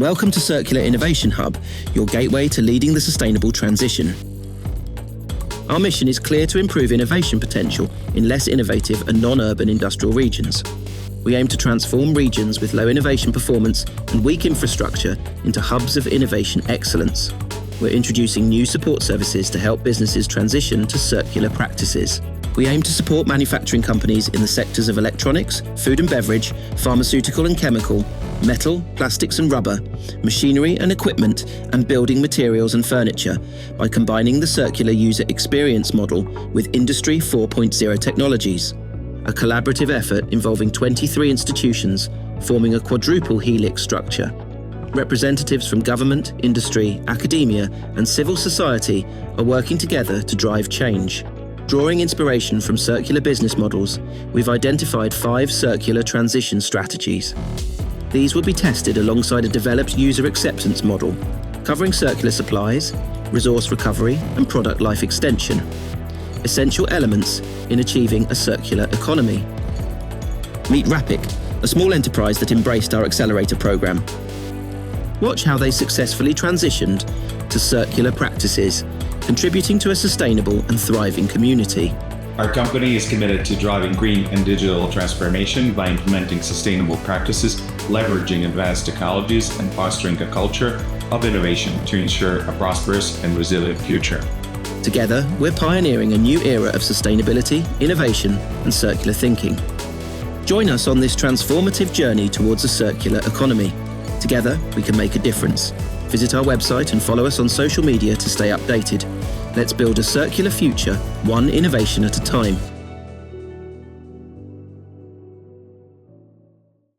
Welcome to Circular Innovation Hub, your gateway to leading the sustainable transition. Our mission is clear: to improve innovation potential in less innovative and non-urban industrial regions. We aim to transform regions with low innovation performance and weak infrastructure into hubs of innovation excellence. We're introducing new support services to help businesses transition to circular practices. We aim to support manufacturing companies in the sectors of electronics, food and beverage, pharmaceutical and chemical, metal, plastics and rubber, machinery and equipment, and building materials and furniture by combining the circular user experience model with Industry 4.0 technologies. A collaborative effort involving 23 institutions forming a quadruple helix structure. Representatives from government, industry, academia, and civil society are working together to drive change. Drawing inspiration from circular business models, we've identified 5 circular transition strategies. These will be tested alongside a developed user acceptance model, covering circular supplies, resource recovery, and product life extension. Essential elements in achieving a circular economy. Meet Rapic, a small enterprise that embraced our accelerator program. Watch how they successfully transitioned to circular practices, contributing to a sustainable and thriving community. Our company is committed to driving green and digital transformation by implementing sustainable practices, leveraging advanced technologies, and fostering a culture of innovation to ensure a prosperous and resilient future. Together, we're pioneering a new era of sustainability, innovation, and circular thinking. Join us on this transformative journey towards a circular economy. Together, we can make a difference. Visit our website and follow us on social media to stay updated. Let's build a circular future, one innovation at a time.